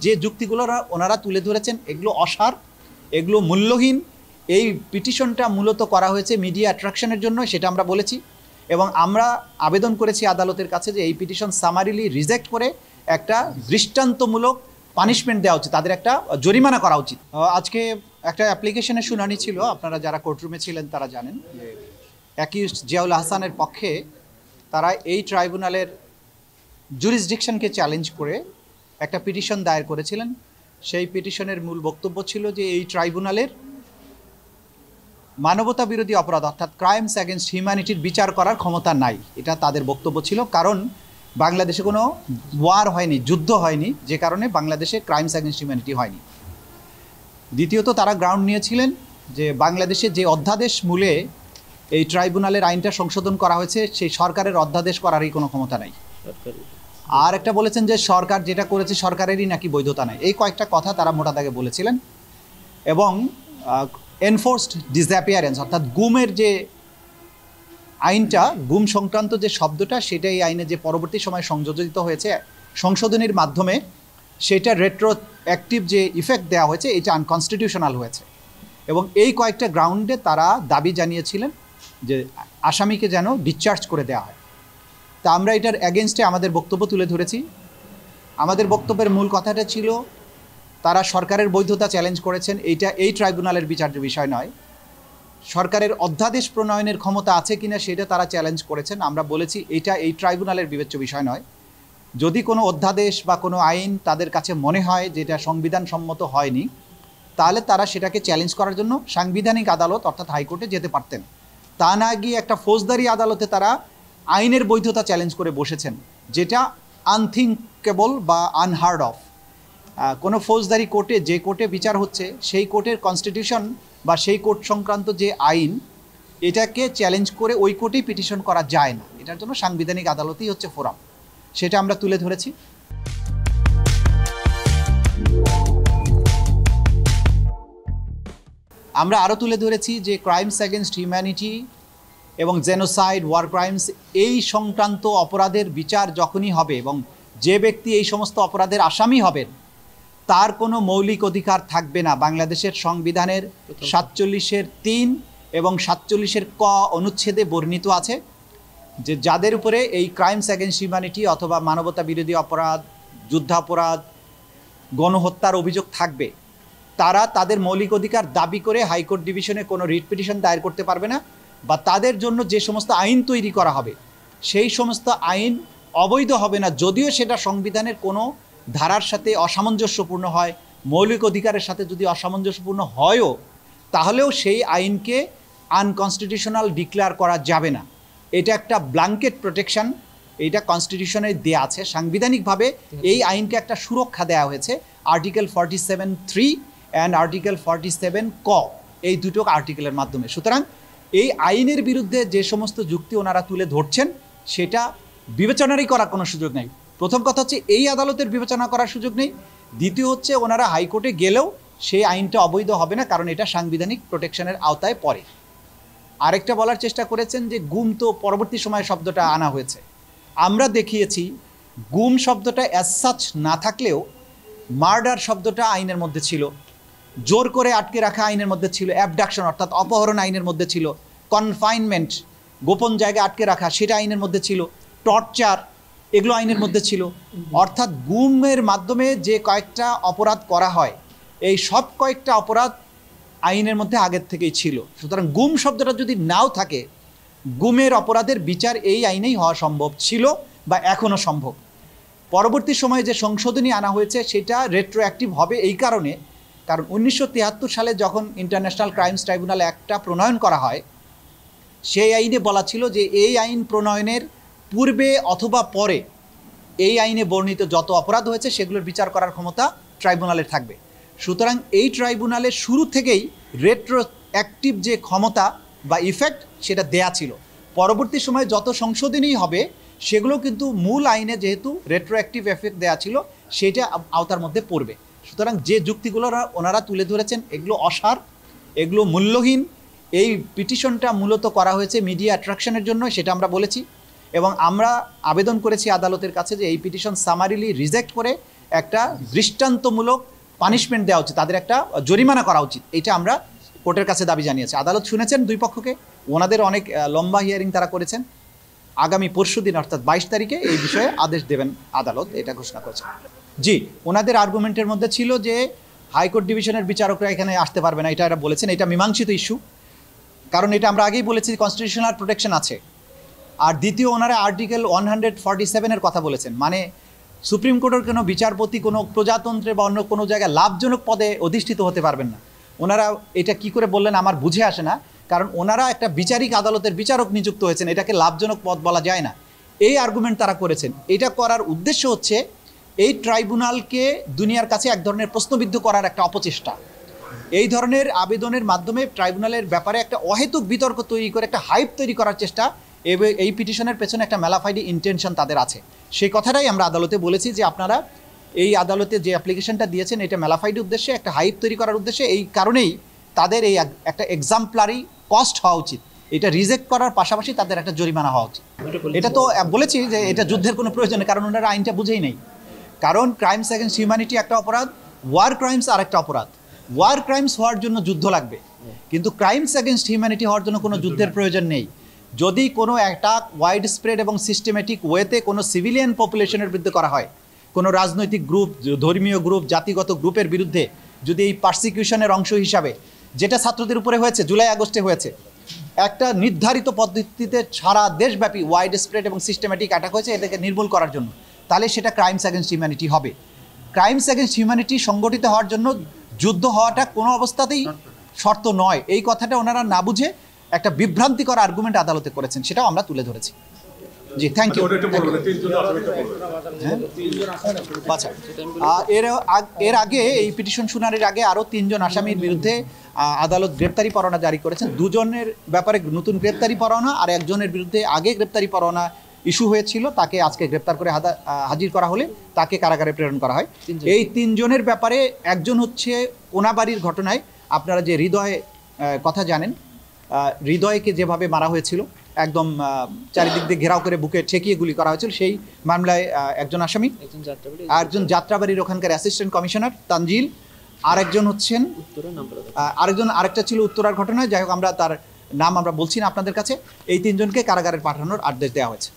যে যুক্তিগুলো ওনারা তুলে ধরেছেন এগুলো অসার, এগুলো মূল্যহীন। এই পিটিশনটা মূলত করা হয়েছে মিডিয়া অ্যাট্রাকশনের জন্য, সেটা আমরা বলেছি। এবং আমরা আবেদন করেছি আদালতের কাছে যে এই পিটিশন সামারিলি রিজেক্ট করে একটা দৃষ্টান্তমূলক পানিশমেন্ট দেওয়া উচিত, তাদের একটা জরিমানা করা উচিত। আজকে একটা অ্যাপ্লিকেশনের শুনানি ছিল, আপনারা যারা কোর্টরুমে ছিলেন তারা জানেন যে অ্যাকিউজড জিয়াউল হাসানের পক্ষে তারা এই ট্রাইব্যুনালের জুরিসডিকশনকে চ্যালেঞ্জ করে একটা পিটিশন দায়ের করেছিলেন। সেই পিটিশনের মূল বক্তব্য ছিল যে এই ট্রাইব্যুনালের মানবতা বিরোধী অপরাধ অর্থাৎ ক্রাইমস অ্যাগেনস্ট হিউম্যানিটির বিচার করার ক্ষমতা নাই, এটা তাদের বক্তব্য ছিল। কারণ বাংলাদেশে কোনো ওয়ার হয়নি, যুদ্ধ হয়নি, যে কারণে বাংলাদেশে ক্রাইমস অ্যাগেনস্ট হিউম্যানিটি হয়নি। দ্বিতীয়ত তারা গ্রাউন্ড নিয়েছিলেন যে বাংলাদেশে যে অধ্যাদেশ মূলে এই ট্রাইব্যুনালের আইনটা সংশোধন করা হয়েছে সেই সরকারের অধ্যাদেশ করারই কোনো ক্ষমতা নাই। আর একটা বলেছেন যে সরকার যেটা করেছে সরকারেরই নাকি বৈধতা নাই। এই কয়েকটা কথা তারা মোটা দাগে বলেছিলেন। এবং এনফোর্সড ডিসঅ্যাপিয়ারেন্স অর্থাৎ গুমের যে আইনটা, গুম সংক্রান্ত যে শব্দটা, সেটা এই আইনে যে পরবর্তী সময় সংযোজিত হয়েছে সংশোধনীর মাধ্যমে, সেটা রেট্রোঅ্যাক্টিভ যে ইফেক্ট দেওয়া হয়েছে এটা আনকনস্টিটিউশনাল হয়েছে। এবং এই কয়েকটা গ্রাউন্ডে তারা দাবি জানিয়েছিলেন যে আসামিকে যেন ডিসচার্জ করে দেওয়া হয়। তা আমরা এটার অ্যাগেনস্টে আমাদের বক্তব্য তুলে ধরেছি। আমাদের বক্তব্যের মূল কথাটা ছিল তারা সরকারের বৈধতা চ্যালেঞ্জ করেছেন, এইটা এই ট্রাইব্যুনালের বিচার্য বিষয় নয়। সরকারের অধ্যাদেশ প্রণয়নের ক্ষমতা আছে কিনা সেটা তারা চ্যালেঞ্জ করেছেন। আমরা বলেছি এটা এই ট্রাইব্যুনালের বিবেচ্য বিষয় নয়। যদি কোনো অধ্যাদেশ বা কোনো আইন তাদের কাছে মনে হয় যেটা সংবিধান সম্মত হয়নি, তাহলে তারা সেটাকে চ্যালেঞ্জ করার জন্য সাংবিধানিক আদালত অর্থাৎ হাইকোর্টে যেতে পারতেন। তা না গিয়ে একটা ফৌজদারি আদালতে তারা আইনের বৈধতা চ্যালেঞ্জ করে বসেছেন, যেটা আনথিঙ্কেবল বা আনহার্ড অফ। কোনো ফৌজদারি কোর্টে, যে কোর্টে বিচার হচ্ছে সেই কোর্টের কনস্টিটিউশন বা সেই কোর্ট সংক্রান্ত যে আইন, এটাকে চ্যালেঞ্জ করে ওই কোর্টেই পিটিশন করা যায় না। এটার জন্য সাংবিধানিক আদালতই হচ্ছে ফোরাম, সেটা আমরা তুলে ধরেছি। আমরা আরও তুলে ধরেছি যে ক্রাইমস অ্যাগেনস্ট হিউম্যানিটি এবং জেনোসাইড, ওয়ার ক্রাইমস, এই সংক্রান্ত অপরাধের বিচার যখনই হবে এবং যে ব্যক্তি এই সমস্ত অপরাধের আসামি হবেন তার কোনো মৌলিক অধিকার থাকবে না। বাংলাদেশের সংবিধানের 47-এর 3 এবং 47-এর ক অনুচ্ছেদে বর্ণিত আছে যে যাদের উপরে এই ক্রাইমস অ্যাগেনস্ট হিউম্যানিটি অথবা মানবতা বিরোধী অপরাধ, যুদ্ধাপরাধ, গণহত্যার অভিযোগ থাকবে, তারা তাদের মৌলিক অধিকার দাবি করে হাইকোর্ট ডিভিশনে কোনো রিট পিটিশন দায়ের করতে পারবে না, বা তাদের জন্য যে সমস্ত আইন তৈরি করা হবে সেই সমস্ত আইন অবৈধ হবে না, যদিও সেটা সংবিধানের কোনো ধারার সাথে অসামঞ্জস্যপূর্ণ হয়, মৌলিক অধিকারের সাথে যদি অসামঞ্জস্যপূর্ণ হয়ও, তাহলেও সেই আইনকে আনকনস্টিটিউশনাল ডিক্লেয়ার করা যাবে না। এটা একটা ব্ল্যাঙ্কেট প্রোটেকশন, এইটা কনস্টিটিউশনে দেওয়া আছে। সাংবিধানিকভাবে এই আইনকে একটা সুরক্ষা দেওয়া হয়েছে আর্টিকেল 47(3) অ্যান্ড আর্টিকেল 47 ক, এই দুটো আর্টিকেলের মাধ্যমে। সুতরাং এই আইনের বিরুদ্ধে যে সমস্ত যুক্তি ওনারা তুলে ধরছেন সেটা বিবেচনারই করার কোনো সুযোগ নেই। প্রথম কথা হচ্ছে এই আদালতের বিবেচনা করার সুযোগ নেই। দ্বিতীয় হচ্ছে ওনারা হাইকোর্টে গেলেও সেই আইনটা অবৈধ হবে না, কারণ এটা সাংবিধানিক প্রোটেকশনের আওতায় পড়ে। আরেকটা বলার চেষ্টা করেছেন যে গুম তো পরবর্তী সময়ে শব্দটা আনা হয়েছে। আমরা দেখিয়েছি গুম শব্দটা অ্যাজ সাচ না থাকলেও মার্ডার শব্দটা আইনের মধ্যে ছিল, জোর করে আটকে রাখা আইনের মধ্যে ছিল, অ্যাবডাকশন অর্থাৎ অপহরণ আইনের মধ্যে ছিল, কনফাইনমেন্ট গোপন জায়গায় আটকে রাখা সেটা আইনের মধ্যে ছিল, টর্চার এগুলো আইনের মধ্যে ছিল। অর্থাৎ গুমের মাধ্যমে যে কয়েকটা অপরাধ করা হয় এই সব কয়েকটা অপরাধ আইনের মধ্যে আগের থেকেই ছিল। সুতরাং গুম শব্দটা যদি নাও থাকে, গুমের অপরাধের বিচার এই আইনেই হওয়া সম্ভব ছিল বা এখনও সম্ভব। পরবর্তী সময়ে যে সংশোধনী আনা হয়েছে সেটা রেট্রোঅ্যাক্টিভ হবে এই কারণে, কারণ 1973 সালে যখন ইন্টারন্যাশনাল ক্রাইমস ট্রাইব্যুনাল অ্যাক্টটা প্রণয়ন করা হয়, সেই আইনে বলা ছিল যে এই আইন প্রণয়নের পূর্বে অথবা পরে এই আইনে বর্ণিত যত অপরাধ হয়েছে সেগুলোর বিচার করার ক্ষমতা ট্রাইব্যুনালের থাকবে। সুতরাং এই ট্রাইব্যুনালের শুরু থেকেই রেট্রোঅ্যাক্টিভ যে ক্ষমতা বা ইফেক্ট সেটা দেয়া ছিল। পরবর্তী সময়ে যত সংশোধনী হবে সেগুলো কিন্তু মূল আইনে যেহেতু রেট্রোঅ্যাক্টিভ এফেক্ট দেয়া ছিল সেটা আওতার মধ্যে পড়বে। সুতরাং যে যুক্তিগুলো ওনারা তুলে ধরেছেন এগুলো অসার, এগুলো মূল্যহীন। এই পিটিশনটা মূলত করা হয়েছে মিডিয়া অ্যাট্রাকশনের জন্য, সেটা আমরা বলেছি। এবং আমরা আবেদন করেছি আদালতের কাছে যে এই পিটিশন সামারিলি রিজেক্ট করে একটা দৃষ্টান্তমূলক পানিশমেন্ট দেওয়া উচিত, তাদের একটা জরিমানা করা উচিত। এটা আমরা কোর্টের কাছে দাবি জানিয়েছি। আদালত শুনেছেন দুই পক্ষকে, ওনাদের অনেক লম্বা হিয়ারিং তারা করেছেন। আগামী পরশুদিন অর্থাৎ 22 তারিখে এই বিষয়ে আদেশ দেবেন আদালত, এটা ঘোষণা করেছে। জি, ওনাদের আর্গুমেন্টের মধ্যে ছিল যে হাইকোর্ট ডিভিশনের বিচারকরা এখানে আসতে পারবে না, এটা এরা বলেছেন। এটা মীমাংসিত ইস্যু, কারণ এটা আমরা আগেই বলেছি কনস্টিটিউশনাল প্রোটেকশন আছে। আর দ্বিতীয়, ওনারা আর্টিকেল 147-এর কথা বলেছেন, মানে সুপ্রিম কোর্টের কোনো বিচারপতি কোনো প্রজাতন্ত্রে বা অন্য কোনো জায়গায় লাভজনক পদে অধিষ্ঠিত হতে পারবেন না। ওনারা এটা কি করে বললেন আমার বুঝে আসে না, কারণ ওনারা একটা বিচারিক আদালতের বিচারক নিযুক্ত হয়েছেন, এটাকে লাভজনক পদ বলা যায় না। এই আর্গুমেন্ট তারা করেছেন। এটা করার উদ্দেশ্য হচ্ছে এই ট্রাইব্যুনালকে দুনিয়ার কাছে এক ধরনের প্রশ্নবিদ্ধ করার একটা অপচেষ্টা। এই ধরনের আবেদনের মাধ্যমে ট্রাইব্যুনালের ব্যাপারে একটা অহেতুক বিতর্ক তৈরি করে একটা হাইপ তৈরি করার চেষ্টা, এই পিটিশনের পেছনে একটা ম্যালাফাইডি ইন্টেনশন তাদের আছে। সেই কথাটাই আমরা আদালতে বলেছি যে আপনারা এই আদালতে যে অ্যাপ্লিকেশনটা দিয়েছেন এটা ম্যালাফাইডি উদ্দেশ্যে, একটা হাইপ তৈরি করার উদ্দেশ্যে। এই কারণেই তাদের এই একটা এক্সাম্পলারি কস্ট হওয়া উচিত। এটা রিজেক্ট করার পাশাপাশি তাদের একটা জরিমানা হওয়া উচিত। এটা তো বলেছি যে এটা যুদ্ধের কোনো প্রয়োজন নেই, কারণ ওনারা আইনটা বুঝেই নেই। কারণ ক্রাইমস এগেনস্ট হিউম্যানিটি একটা অপরাধ, ওয়ার ক্রাইমস আর একটা অপরাধ। ওয়ার ক্রাইমস হওয়ার জন্য যুদ্ধ লাগবে, কিন্তু ক্রাইমস এগেনস্ট হিউম্যানিটি হওয়ার জন্য কোনো যুদ্ধের প্রয়োজন নেই। যদি কোনো অ্যাটাক ওয়াইড স্প্রেড এবং সিস্টেমেটিক ওয়েতে কোনো সিভিলিয়ান পপুলেশনের বিরুদ্ধে করা হয়, কোনো রাজনৈতিক গ্রুপ, ধর্মীয় গ্রুপ, জাতিগত গ্রুপের বিরুদ্ধে, যদি এই পারসিকিউশনের অংশ হিসাবে, যেটা ছাত্রদের উপরে হয়েছে, জুলাই আগস্টে হয়েছে, একটা নির্ধারিত পদ্ধতিতে সারা দেশব্যাপী ওয়াইড স্প্রেড এবং সিস্টেমেটিক অ্যাটাক হয়েছে এটাকে নির্মূল করার জন্য, তাহলে সেটা ক্রাইমস এগেনস্ট হিউম্যানিটি হবে। ক্রাইমস এগেনস্ট হিউম্যানিটি সংগঠিত হওয়ার জন্য যুদ্ধ হওয়াটা কোনো অবস্থাতেই শর্ত নয়। এই কথাটা ওনারা না বুঝে একটা বিভ্রান্তিকর আর্গুমেন্ট আদালতে করেছেন, সেটাও আমরা তুলে ধরেছি। জি, থ্যাংক ইউ। আচ্ছা, এর আগে এই পিটিশন শুনানির আগে আরও 3 জন আসামির বিরুদ্ধে আদালত গ্রেপ্তারি পরোয়ানা জারি করেছেন। 2 জনের ব্যাপারে নতুন গ্রেপ্তারি পরোয়ানা, আর একজনের বিরুদ্ধে আগে গ্রেপ্তারি পরোয়ানা ইস্যু হয়েছিল, তাকে আজকে গ্রেপ্তার করে হাজির করা হলে তাকে কারাগারে প্রেরণ করা হয়। এই 3 জনের ব্যাপারে একজন হচ্ছে কোনাবাড়ির ঘটনায়, আপনারা যে হৃদয় কথা জানেন, হৃদয়কে যেভাবে মারা হয়েছিল, একদম চারিদিক দিয়ে ঘেরাও করে বুকে ঠেকিয়ে গুলি করা হয়েছিল, সেই মামলায় একজন আসামি, একজন যাত্রাবাড়ির ওখানকার অ্যাসিস্ট্যান্ট কমিশনার তানজিল, আরেকজন হচ্ছেন আরেকটা ছিল উত্তরার ঘটনায়। যাই হোক, আমরা তার নাম আমরা বলছি না আপনাদের কাছে। এই 3 জনকে কারাগারে পাঠানোর আদেশ দেওয়া হয়েছে।